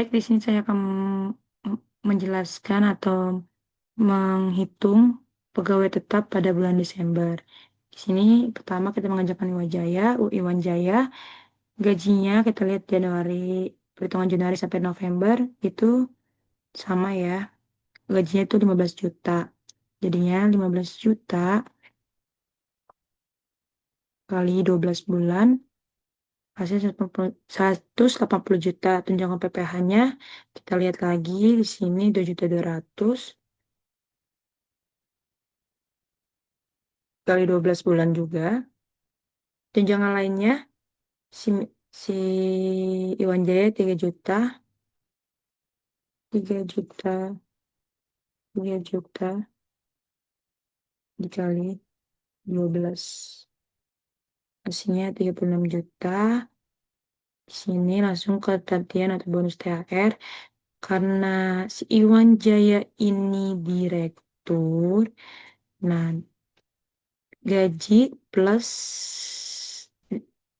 Baik, di sini saya akan menjelaskan atau menghitung pegawai tetap pada bulan Desember. Di sini pertama kita mengajarkan Iwan Jaya, Iwan Jaya, gajinya kita lihat perhitungan Januari sampai November itu sama ya. Gajinya itu 15 juta. Jadinya 15 juta kali 12 bulan hasilnya 180 juta. Tunjangan PPh-nya kita lihat lagi di sini 2.200.000 kali 12 bulan juga. Tunjangan lainnya si, si Iwan Jaya 3 juta, 3 juta, 3 juta dikali 12. Hasilnya 36 juta. Di sini langsung ke gantian atau bonus THR. Karena si Iwan Jaya ini direktur, nah gaji plus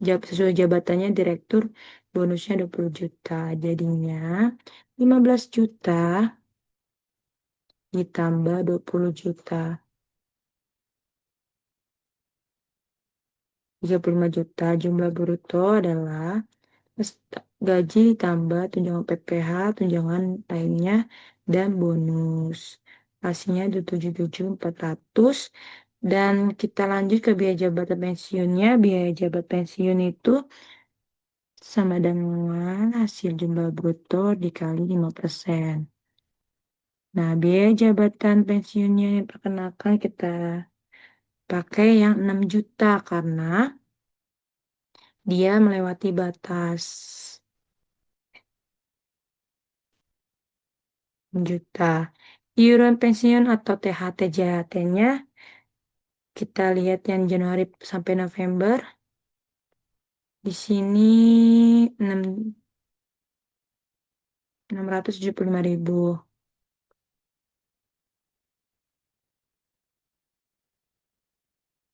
sesuai jabatannya direktur bonusnya 20 juta. Jadinya 15 juta ditambah 20 juta. 35 juta jumlah bruto adalah gaji ditambah tunjangan PPh, tunjangan lainnya, dan bonus. Hasilnya 277.400. Dan kita lanjut ke biaya jabatan pensiunnya. Biaya jabatan pensiun itu sama dengan hasil jumlah bruto dikali 5%. Nah, biaya jabatan pensiunnya yang perkenalkan kita pakai yang 6 juta karena dia melewati batas 6 juta. Iuran pensiun atau THT JHT-nya kita lihat yang Januari sampai November. Di sini 675.000.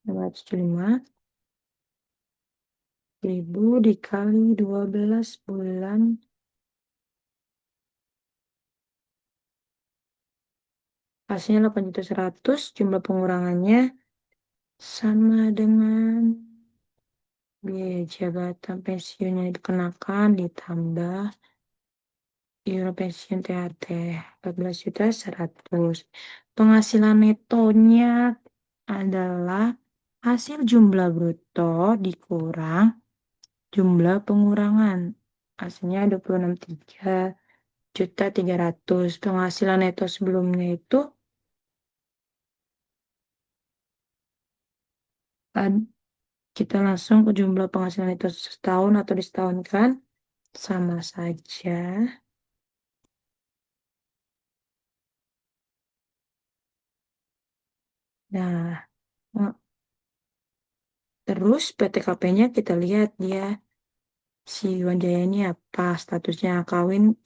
675.000 dikali 12 bulan. Hasilnya 8.100.000. Jumlah pengurangannya sama dengan biaya jabatan pensiun yang dikenakan ditambah iuran pensiun THT 14.100.000. Penghasilan netonya adalah hasil jumlah bruto dikurang jumlah pengurangan. Hasilnya 26.300.000. Penghasilan neto sebelumnya itu kita langsung ke jumlah penghasilan neto setahun atau disetahunkan sama saja. Nah, terus PTKP-nya kita lihat dia si Iwan Jaya ini apa statusnya kawin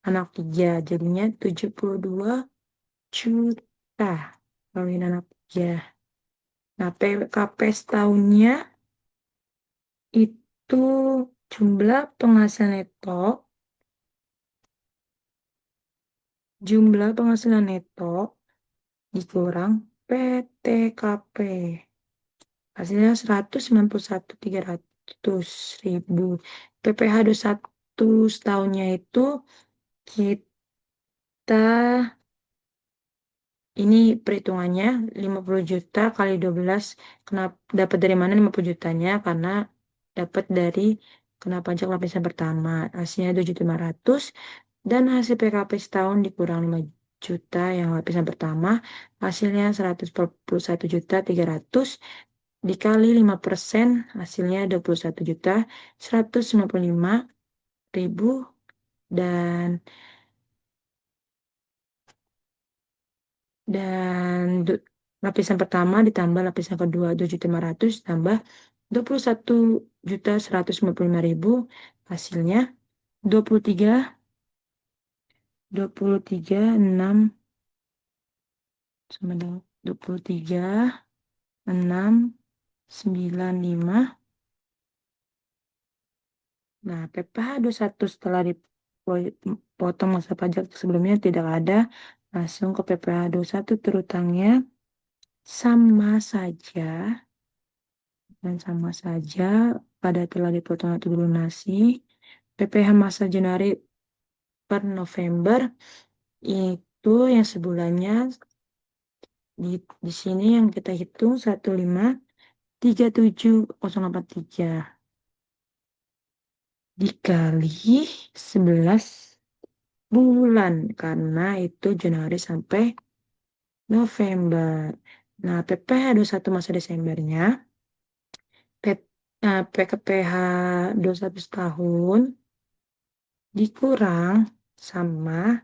anak 3, jadinya 72 juta kawin anak 3. Nah, PKP setahunnya itu jumlah penghasilan neto dikurang PTKP. Hasilnya 191.300.000. PPh 21 setahunnya itu kita ini perhitungannya 50 juta kali 12. Kenapa dapat dari mana 50 jutanya? Karena dapat dari kena pajak lapisan pertama. Hasilnya 2.500.000 dan hasil PKP setahun dikurang 5 juta yang lapisan pertama. Hasilnya 141.300.000 dikali 5%, hasilnya 21.155.000 dan lapisan pertama ditambah lapisan kedua 2.500.000 tambah 21.155.000 hasilnya 23.6 sama dengan 23.695. Nah, PPh 21 setelah potong masa pajak sebelumnya tidak ada, langsung ke PPh 21 terutangnya sama saja dan sama saja pada telah dipotong atau dilunasi. PPh masa Januari per November itu yang sebulannya di sini yang kita hitung 1537083 dikali 11 bulan karena itu Januari sampai November. Nah, PPh 21 masa Desembernya PKPH 21 tahun dikurang sama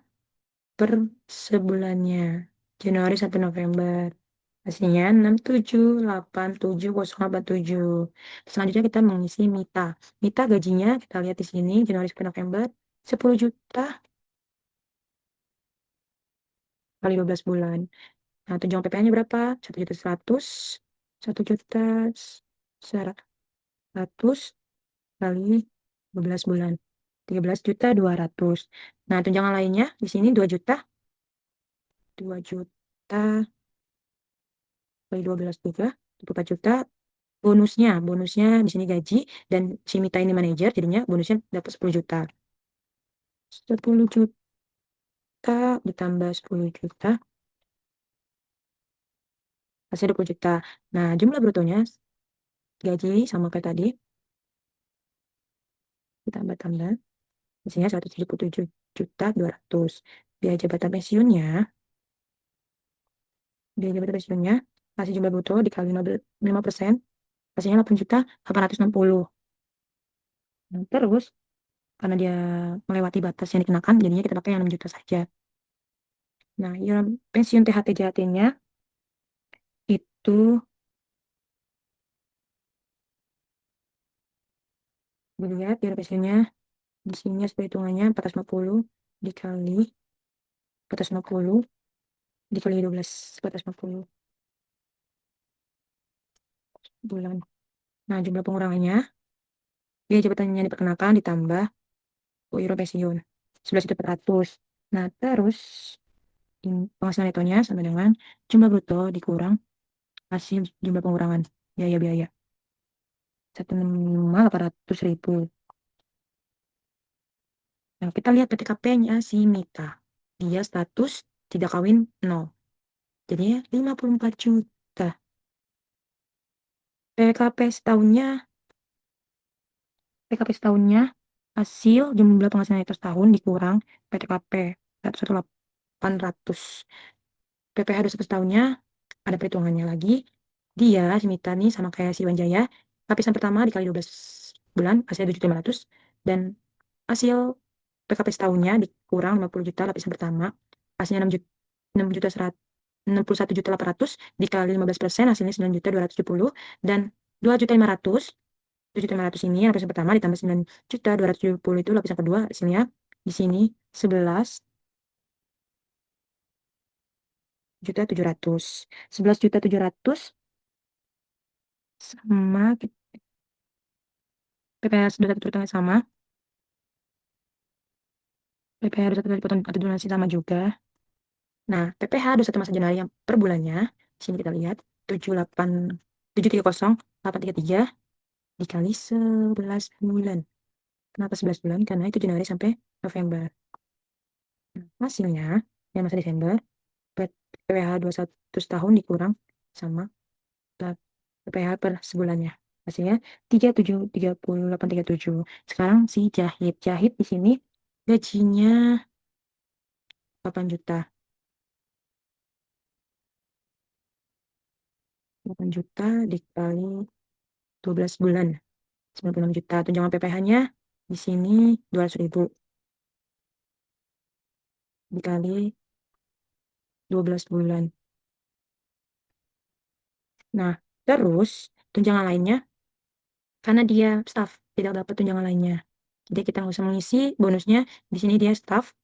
per sebulannya Januari sampai November. Hasilnya 6787087. Selanjutnya kita mengisi Mita. Mita gajinya kita lihat di sini Januari sampai November 10 juta kali 12 bulan. Nah, tunjangan PPh-nya berapa? 1.100.000. 1.100.000 kali 12 bulan. 13.200.000. Nah, tunjangan lainnya di sini 2 juta. 2 juta kali 12 juga. 24 juta. Bonusnya di sini gaji. Dan si Mita ini manajer, jadinya bonusnya dapat 10 juta. 10 juta ditambah 10 juta. Hasil 20 juta. Nah, jumlah brutonya gaji sama kayak tadi. Ditambah-tambah. Hasilnya 177.200.000. Biaya jabatan pensiunnya. Biaya jabatan pensiunnya. Hasil jumlah bruto dikali 5%. Hasilnya 8.860.000. Nah, terus, karena dia melewati batas yang dikenakan, jadinya kita pakai yang 6 juta saja. Nah, iuran pensiun THT JHT-nya itu dilihat iuran pensiunnya di sini seperti hitungannya 450 dikali 450 dikali 12 450 bulan. Nah, jumlah pengurangannya biaya jabatan yang diperkenakan ditambah iuran pensiun 11.400. Nah, terus penghasilan netonya sama dengan jumlah bruto dikurang hasil jumlah pengurangan biaya-biaya 1.800.000. Nah, kita lihat PTKP-nya si Mita. Dia status tidak kawin 0. Jadinya 54 juta. PKP setahunnya, PKP setahunnya hasil jumlah penghasilan neto setahun dikurang PTKP 1.800. PPh 21 tahunnya ada perhitungannya lagi. Dia, si Mita nih sama kayak si Wanjaya, lapisan pertama dikali 12 bulan hasilnya 7.500 dan hasil PKP setahunnya dikurang 50 juta lapisan pertama hasilnya 6 juta 61.800 dikali 15% hasilnya 9.270 dan 2.500. 7.500 ini lapisan pertama ditambah 9.270 itu lapisan kedua hasilnya di sini 11.700. 11.700 sama PPh sudah satu terutama sama. PPh harus satu dipotong atau donasi sama juga. Nah, PPh 21 masa Januari yang per bulannya, di sini kita lihat 730.833 dikali 11 bulan. Kenapa 11 bulan? Karena itu Januari sampai November. Nah, hasilnya yang masa Desember, PPh 21 tahun dikurang sama PPh per sebulannya. Hasilnya 37.3837. Sekarang si Jahit. Jahit di sini gajinya 8 juta. 8 juta dikali 12 bulan. 96 juta. Tunjangan PPh-nya di sini 200.000 dikali 12 bulan. Nah, terus tunjangan lainnya karena dia staff tidak dapat tunjangan lainnya. Jadi kita nggak usah mengisi bonusnya. Di sini dia staff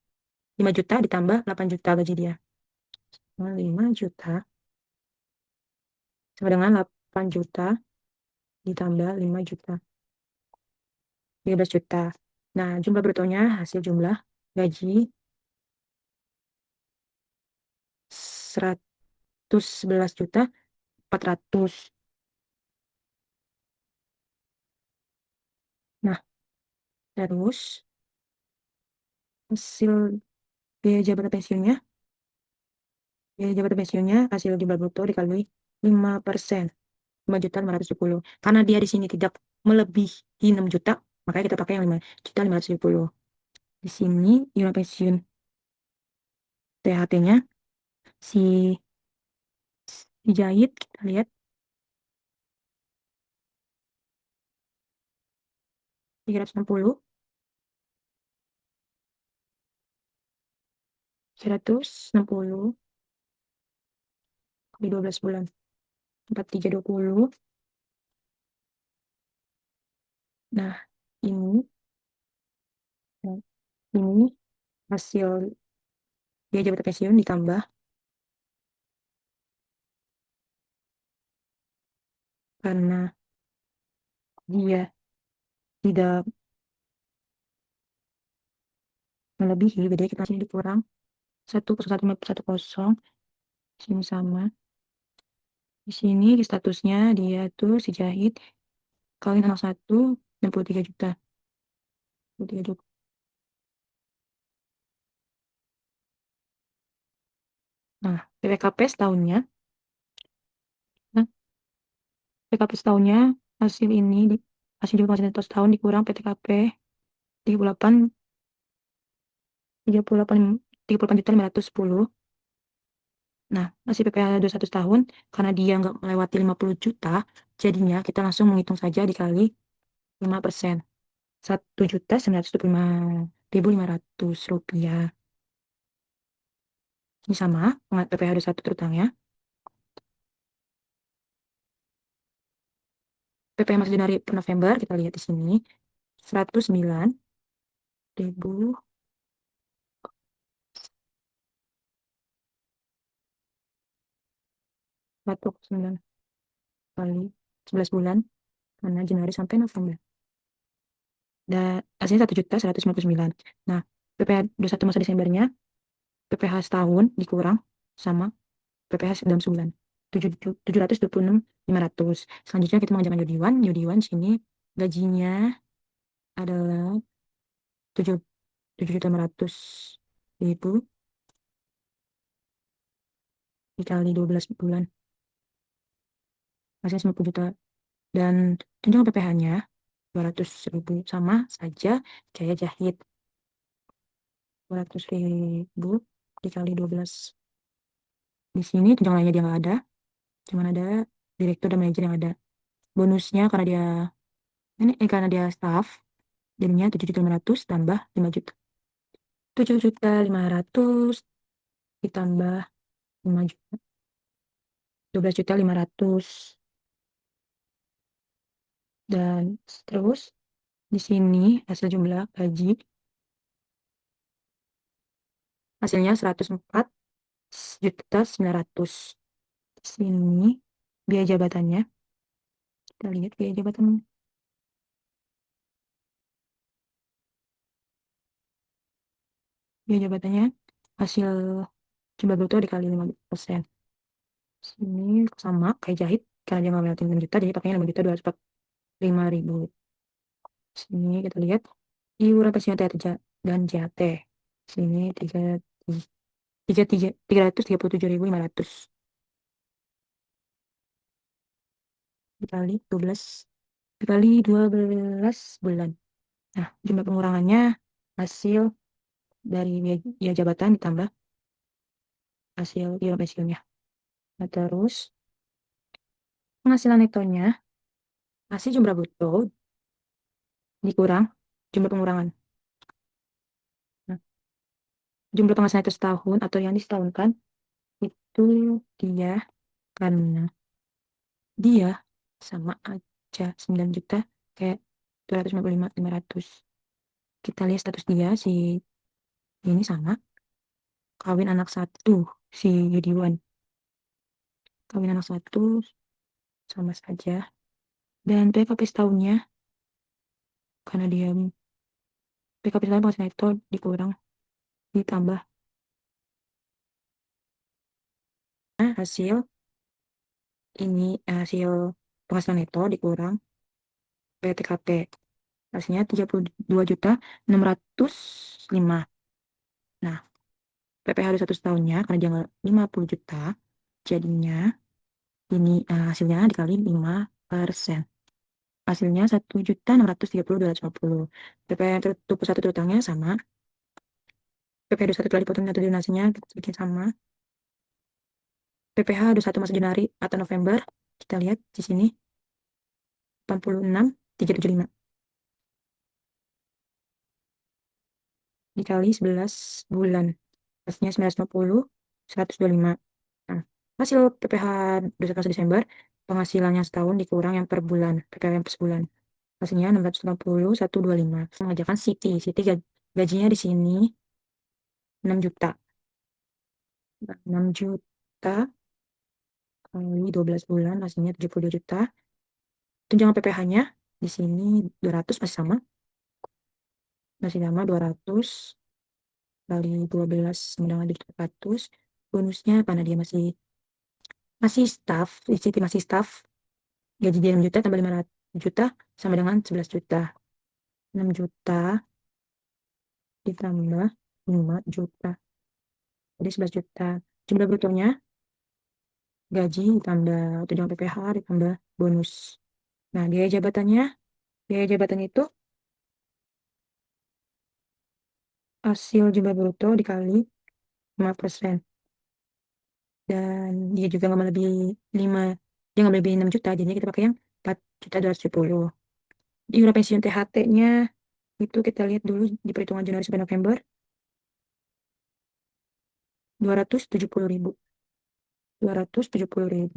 5 juta ditambah 8 juta gaji dia. 5 juta sama dengan 8 juta ditambah 5 juta. 13 juta. Nah, jumlah brutonya hasil jumlah gaji 111.400.000. Nah, terus hasil biaya jabatan pensiunnya, hasil jumlah bruto dikali 5%, 5.570. Karena dia di sini tidak melebihi 6 juta, makanya kita pakai yang 5.570. Di sini iuran pensiun THT-nya si dijahit, kita lihat 360, 360 kali 12 bulan, 4320. Nah, ini ini hasil biaya jabatan pensiun ditambah karena dia tidak melebihi, berarti kita sini dikurang 1,110, sini sama. Di sini di statusnya dia tuh si Jahit kawin anak satu, 63 juta. 63 juta. Nah, PPKP setahunnya, nah, PKP setahunnya hasil ini hasil jumlah penghasilan setahun dikurang PTKP 38 38 juta 510. Nah, masih PPh 21 tahun, karena dia nggak melewati 50 juta, jadinya kita langsung menghitung saja dikali 5%. 1.925.500 rupiah. Ini sama, PPh 21 terutangnya. PPh masih Januari per November, kita lihat di sini. 109.409 kali 11 bulan, karena Januari sampai November. Dan hasilnya 1.199. Nah, PPh 21 masa Desembernya, PPh setahun dikurang sama PPh dalam sebulan. 726.500. Selanjutnya kita mengerjakan Yudiwan. Yudiwan sini gajinya adalah 7.500.000 dikali 12 bulan. Hasilnya 90 juta. Dan tunjangan PPh-nya 200.000. Sama saja kayak Jahit. 200.000 dikali 12. Di sini tunjangan lainnya dia nggak ada. Cuman ada direktur dan manajer yang ada. Bonusnya karena dia staff, jadinya 7.500.000 tambah 5 juta. 7.500.000 ditambah 5 juta. 12.500.000. Dan terus di sini hasil jumlah gaji hasilnya 104.900.000. Di sini biaya jabatannya, kita lihat biaya jabatan. Biaya jabatannya hasil jumlah bruto dikali 5%. Sini sama kayak Jahit, karena dia nggak melewati 6 juta, jadi pakainya 5.245.000. Sini kita lihat iuran pensiun THT dan JHT. Sini 337.500 dikali 12 bulan. Nah, jumlah pengurangannya hasil dari biaya jabatan ditambah hasil iuran pensiunnya. Nah, terus penghasilan netonya hasil jumlah bruto dikurang jumlah pengurangan. Nah, jumlah penghasilan itu setahun atau yang disetahunkan itu dia karena dia sama aja 9 juta kayak 255.500. Kita lihat status dia si ini sama kawin anak satu, si Yudiwan kawin anak satu sama saja. Dan PKP setahunnya karena dia PKP setahun penghasilan itu dikurang ditambah hasil ini hasil penghasilan neto dikurang PTKP. Hasilnya 32.605. Nah, PPh 1 tahunnya karena dia nggak 50 juta, jadinya ini hasilnya dikali 5%. Hasilnya 1.630.250. PPh yang tertutup satu terutangnya sama. PPh 21 telah dipotong atau donasinya kita bikin sama. PPh 21 masa Januari atau November. Kita lihat di sini 86.375 dikali 11 bulan. Hasilnya 950, 125. Nah, hasil PPh 21 Desember, penghasilannya setahun dikurang yang per bulan, PPh yang per sebulan. Hasilnya 680, 125. Mengajarkan Siti. Siti gajinya di sini 6 juta. 6 juta kali 12 bulan, hasilnya 72 juta. Tunjangan PPh-nya di sini 200 masih sama. Masih sama 200 kali 12 sama dengan 400. Bonusnya karena dia masih staff, Siti masih staff, gaji dia 6 juta tambah 500 juta sama dengan 11 juta. 6 juta ditambah 5 juta. Jadi 11 juta. Jumlah brutonya gaji ditambah tunjangan PPh ditambah bonus. Nah, biaya jabatan itu hasil jumlah bruto dikali 5%. Dan dia juga nggak melebihi 5, dia nggak melebihi 6 juta, jadinya kita pakai yang 4.270. Iuran pensiun THT-nya itu kita lihat dulu di perhitungan Januari sampai November, 270.000. 270.000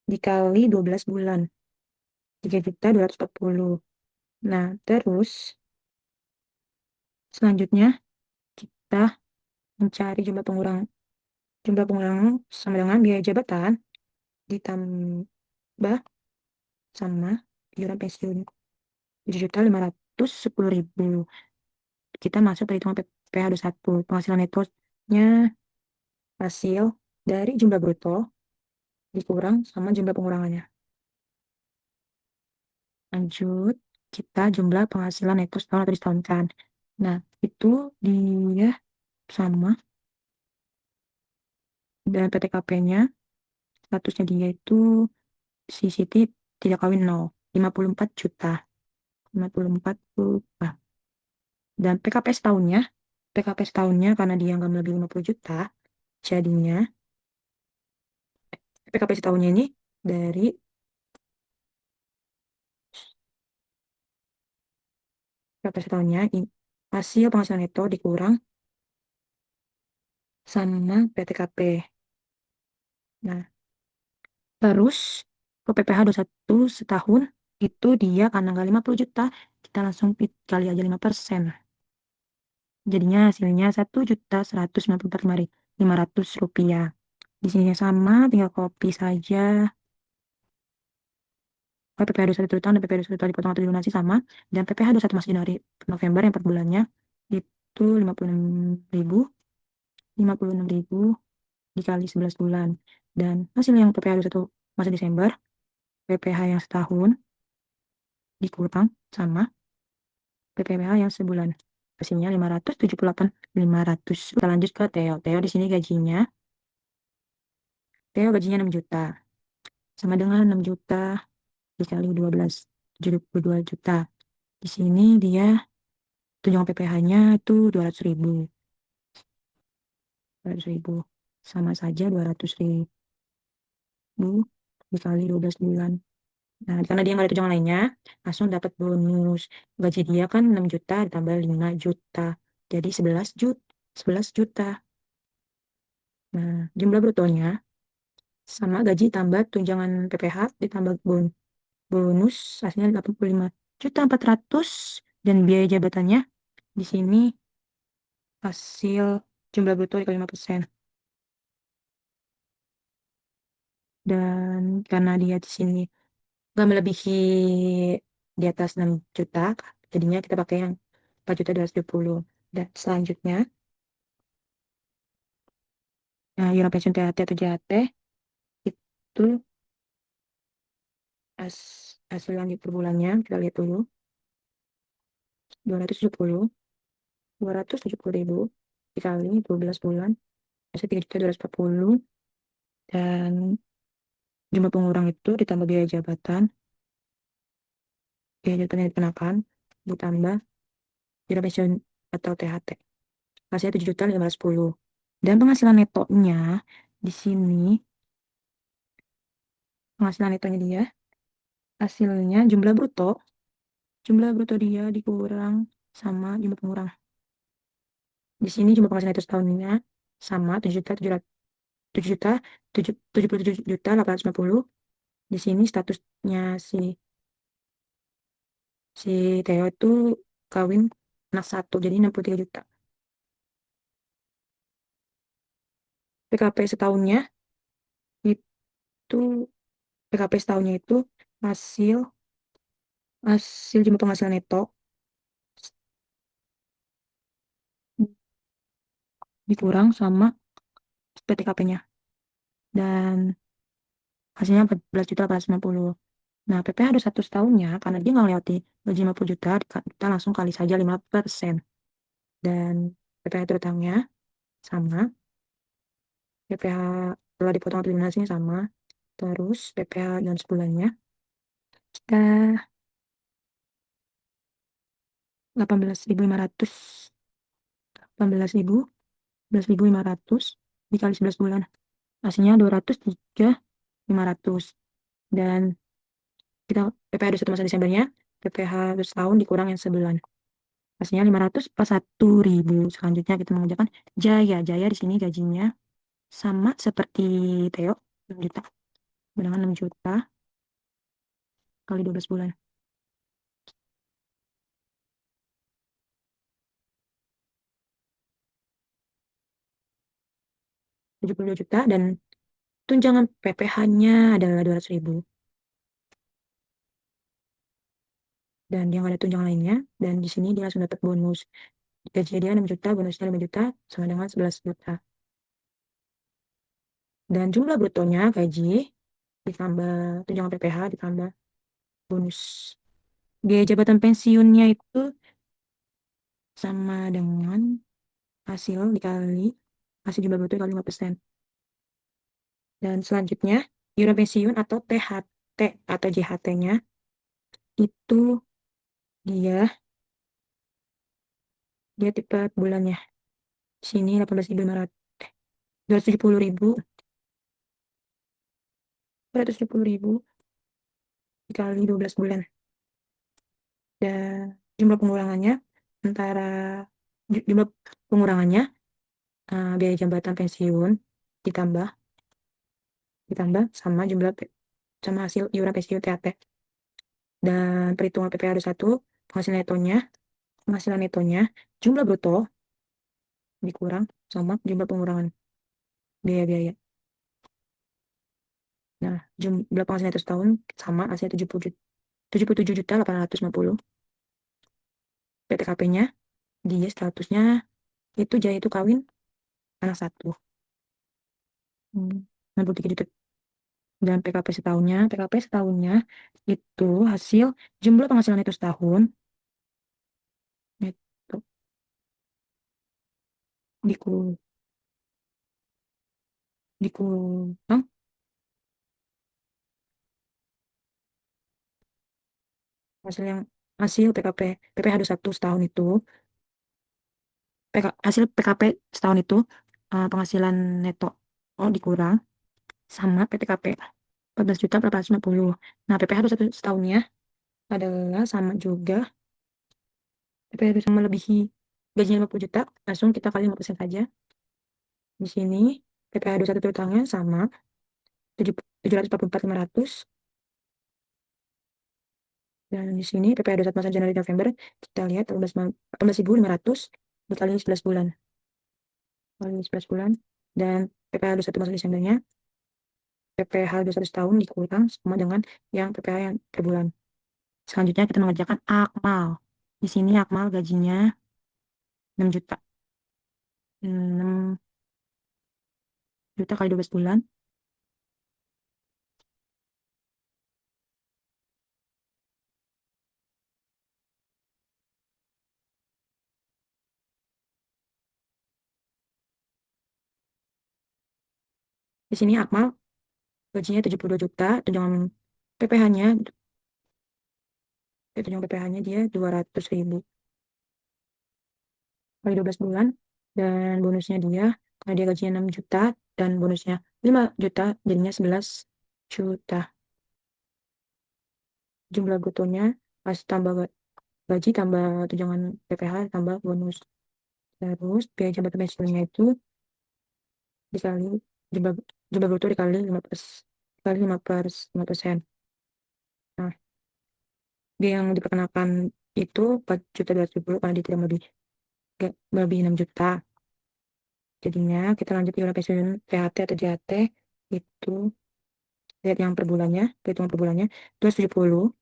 dikali 12 bulan, 3.240. Nah, terus selanjutnya kita mencari jumlah pengurangan sama dengan biaya jabatan ditambah sama iuran pensiun 7.510.000. Kita masuk perhitungan PPh 21. Penghasilan netonya hasil dari jumlah bruto dikurang sama jumlah pengurangannya. Lanjut, kita jumlah penghasilan neto setahun atau disetahunkan. Nah, itu dia sama, dan PTKP-nya statusnya dia itu si Siti tidak kawin 0, 54 juta. 54 juta. Dan PKP setahunnya karena dia nggak melebihi 50 juta, jadinya PKP setahunnya ini dari PKP setahunnya hasil penghasilan neto dikurang sama PTKP. Nah, terus ke PPh 21 setahun itu dia karena nggak 50 juta, kita langsung kali aja 5%. Jadinya hasilnya 1.194.500 rupiah. Di sini sama, tinggal copy saja. PPh 21 tahun dan PPh 21 tahun dipotong atau dilunasi sama. Dan PPh 21 masih Januari November yang per bulannya itu 56.000. 56.000 dikali 11 bulan. Dan hasil yang PPh 21 masih Desember, PPh yang setahun dikurang sama PPh yang sebulan. Hasilnya 578.500. Kita lanjut ke Theo. Theo di sini gajinya 6 juta. Sama dengan 6 juta dikali 12, 72 juta. Di sini dia tunjangan PPh-nya itu 200.000. 200.000. Sama saja 200.000 dikali 12 bulan. Nah, karena dia nggak ada tunjangan lainnya, langsung dapat bonus. Gaji dia kan 6 juta ditambah 5 juta. Jadi 11 juta. 11 juta. Nah, jumlah brutonya sama gaji tambah tunjangan PPh ditambah bonus hasilnya 85.400.000 dan biaya jabatannya di sini hasil jumlah bruto dikali 5%. Dan karena dia di sini nggak melebihi di atas 6 juta, jadinya kita pakai yang 4.270. Dan selanjutnya Nah, iuran pensiun THT atau JHT itu hasil lanjut per bulannya, kita lihat dulu. 270.000 dikali 12 bulan, hasil 3.240.000, dan jumlah pengurang itu ditambah biaya jabatan yang dikenakan, ditambah iuran pensiun atau THT. Hasilnya 7.510.000. Dan penghasilan netonya di sini, penghasilan netonya dia, hasilnya jumlah bruto dia dikurang sama jumlah pengurang. Di sini jumlah penghasilan neto setahunnya sama 7.850.000. Di sini statusnya si Theo itu kawin anak satu, jadi 63 juta. PKP setahunnya itu PKP setahunnya itu hasil hasil jumlah penghasilan neto dikurang sama PTKP-nya, dan hasilnya 14.890. Nah, PPh ada 1 tahunnya karena dia nggak melewati gaji 50 juta, kita langsung kali saja 5%. Dan PPh terutangnya sama, PPh setelah dipotong eliminasinya sama, terus PPh dalam sebulannya kita 18.500, 18.500 dikali 11 bulan. Hasilnya 203.500. Dan kita PPh ada 1 masa Desembernya, PPh 1 tahun dikurang yang sebulan. Hasilnya 541.000. Selanjutnya kita mengerjakan Jaya. Jaya di sini gajinya sama seperti Theo, 6 juta. Dengan 6 juta kali 12 bulan. 72 juta, dan tunjangan PPh-nya adalah 200.000. Dan dia nggak ada tunjangan lainnya. Dan di sini dia langsung dapat bonus. Gaji dia 6 juta, bonusnya 5 juta, sama dengan 11 juta. Dan jumlah brutonya gaji ditambah tunjangan PPh ditambah bonus. Biaya jabatan pensiunnya itu sama dengan hasil dikali hasil jumlah bruto dikali 5%. Dan selanjutnya, iuran pensiun atau THT atau JHT-nya itu dia dia tipe bulannya. Sini 18.500, 270.000, 270.000 dikali 12 bulan. Dan jumlah pengurangannya antara jumlah pengurangannya biaya jabatan pensiun ditambah ditambah sama sama hasil iuran pensiun THT. Dan perhitungan PPh ada 1, penghasilan netonya jumlah bruto dikurang sama jumlah pengurangan biaya-biaya. Nah, jumlah penghasilan itu setahun sama hasilnya 77.850. PTKP-nya dia statusnya itu Jaya itu kawin anak satu. 63 juta. Dan PKP setahunnya itu hasil jumlah penghasilan itu setahun itu dikurang dikurang hasil PPh 1 setahun itu hasil PKP setahun itu penghasilan neto dikurang sama PTKP 14.450. Nah, PPh 1 setahunnya adalah sama juga, PPh bisa melebihi gajinya 50 juta, langsung kita kali 5% saja. Di sini PPh 21 terutangnya sama 744.500. Dan di sini PPh 21 masa Januari November, kita lihat 18.500 dikali 11 bulan. Kali 11 bulan. Dan PPh 21 masa Desembernya, PPh 21 tahun dikurang sama dengan yang PPh yang per bulan. Selanjutnya kita mengerjakan Akmal. Di sini Akmal gajinya 6 juta. 6 juta kali 12 bulan. Di sini Akmal gajinya 72 juta, tunjangan PPh-nya, tunjangan PPh-nya dia 200.000 kali 12 bulan, dan bonusnya dia, karena dia gajinya 6 juta dan bonusnya 5 juta, jadinya 11 juta. Jumlah brutonya pas tambah gaji tambah tunjangan PPh tambah bonus. Terus biaya jabatan pensiunnya itu dikali jumlah jumlah bruto dikali 5%. Nah, dia yang diperkenakan itu 4.200.000 karena dia tidak melebihi 6 juta. Jadinya kita lanjut iuran pensiun THT atau JHT itu lihat yang per bulannya, perhitungan per bulannya 270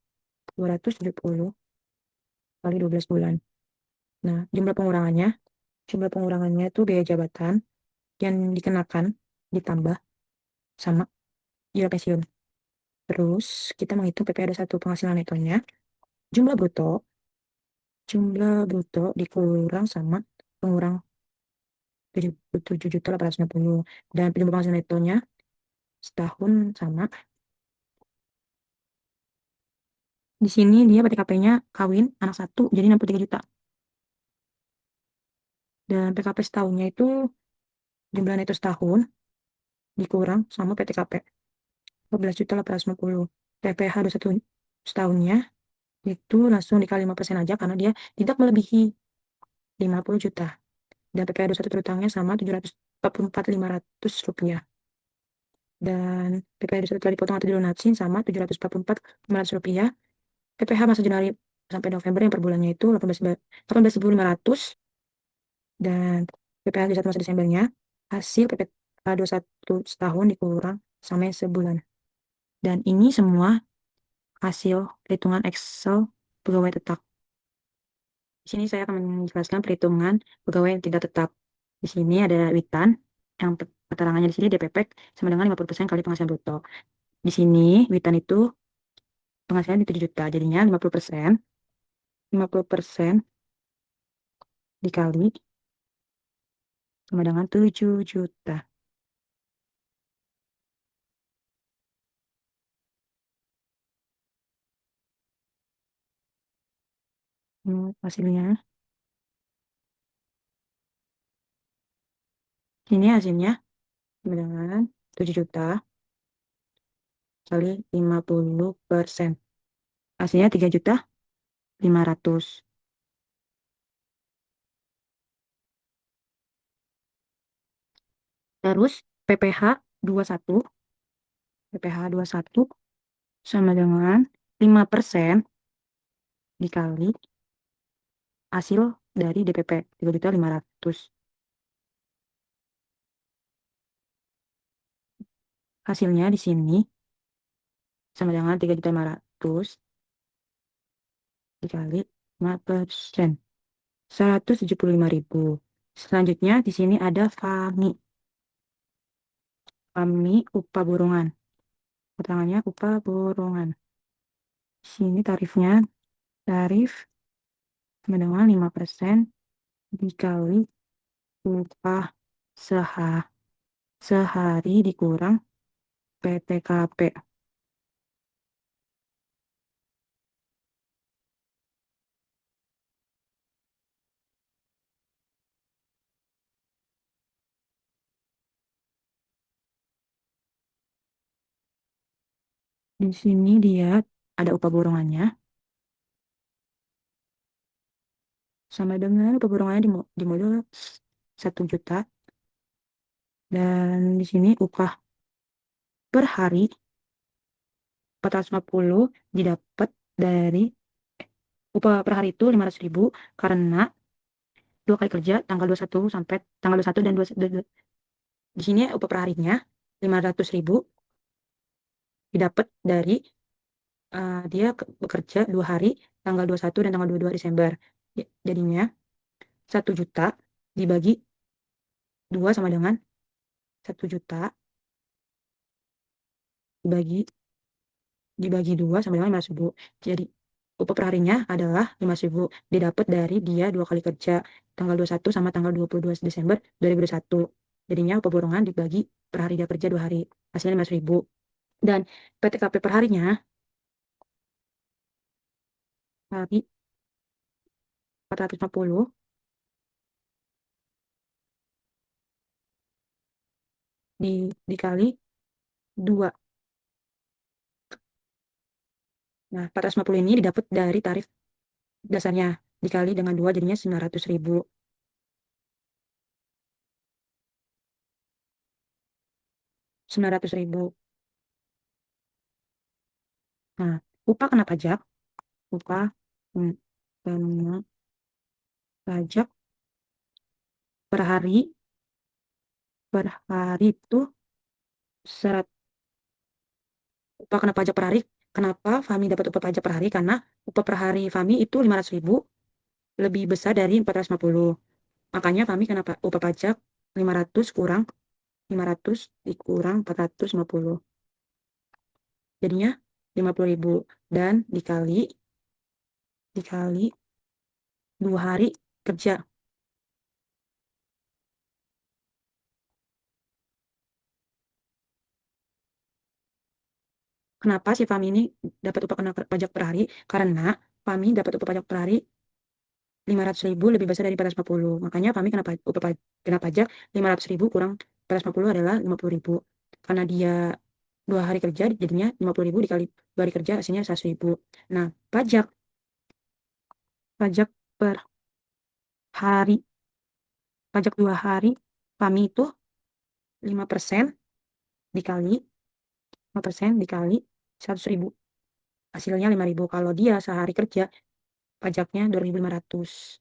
kali 12 bulan. Nah, jumlah pengurangannya itu biaya jabatan yang dikenakan ditambah sama iuran pensiun. Terus kita menghitung PPh 1 penghasilan netonya, jumlah bruto dikurang sama pengurang 7.850 dan jumlah penghasilan netonya setahun sama. Di sini dia PTKP-nya kawin anak satu jadi 63 juta. Dan PKP setahunnya itu jumlah neto setahun dikurang sama PTKP 14.850. PPh 21 setahunnya itu langsung dikali 5% aja karena dia tidak melebihi 50 juta. Dan PPh 21 terutangnya sama 744.500 rupiah. Dan PPh 21 telah dipotong atau dilunasin sama 744.500 rupiah. PPh masa Januari sampai November yang per bulannya itu 18.500 dan PPh di 1 masa Desembernya hasil PPh 21 setahun dikurang sampai sebulan. Dan ini semua hasil perhitungan Excel pegawai tetap. Di sini saya akan menjelaskan perhitungan pegawai yang tidak tetap. Di sini ada Witan yang keterangannya di sini DPP sama dengan 50% kali penghasilan bruto. Di sini Witan itu penghasilan 7 juta, jadinya 50% dikali sama dengan 7 juta. Hasilnya. Ini hasilnya sama dengan 7 juta kali 50%. Hasilnya 3.500.000. Terus PPh 21, PPh 21 sama dengan 5% dikali hasil dari DPP 3.500.000. Hasilnya di sini sama dengan 3.500.000 dikali 5%. 175.000. Selanjutnya di sini ada FAMI. FAMI upah borongan. Keterangannya upah borongan. Di sini tarif sama dengan 5% dikali upah sehari dikurang PTKP. Di sini dia ada upah borongannya sama dengan upah borongannya di modul 1 juta. Dan di sini upah per hari 450 didapat dari upah per hari itu 500.000 karena 2 kali kerja tanggal 21 sampai tanggal 21 dan 22. Di sini upah per harinya 500.000 didapat dari dia bekerja 2 hari tanggal 21 dan tanggal 22 Desember. Jadinya 1 juta dibagi 2 sama dengan 1 juta dibagi dibagi 2 sama dengan 15.000. Jadi upah per harinya adalah 15.000. Didapat dari dia 2 kali kerja, tanggal 21 sama tanggal 22 Desember 2021. Jadinya upah borongan dibagi per hari dia kerja 2 hari. Hasilnya 15.000. Dan PTKP per harinya hari 450 dikali 2. Nah, 450 ini didapat dari tarif dasarnya dikali dengan 2 jadinya 900.000. 900.000. Nah, upah kena pajak, upah kena pajak per hari itu upah kena pajak per hari. Kenapa Fami dapat upah pajak per hari? Karena upah per hari Fami itu 500.000 lebih besar dari 450. Makanya Fami kena upah pajak 500 dikurang 450. Jadinya 50.000 dan dikali 2 hari kerja. Kenapa si Fami ini dapat upah kena pajak per hari? Karena Fami dapat upah pajak per hari 500.000 lebih besar dari 450. Makanya Fami kena pajak 500.000 kurang 450 adalah 50.000. Karena dia 2 hari kerja jadinya 50.000 dikali 2 hari kerja hasilnya 100.000. Nah, pajak per hari, pajak 2 hari Fami itu 5% dikali 5% dikali 100.000. Hasilnya 5.000. Kalau dia sehari kerja pajaknya 2.500.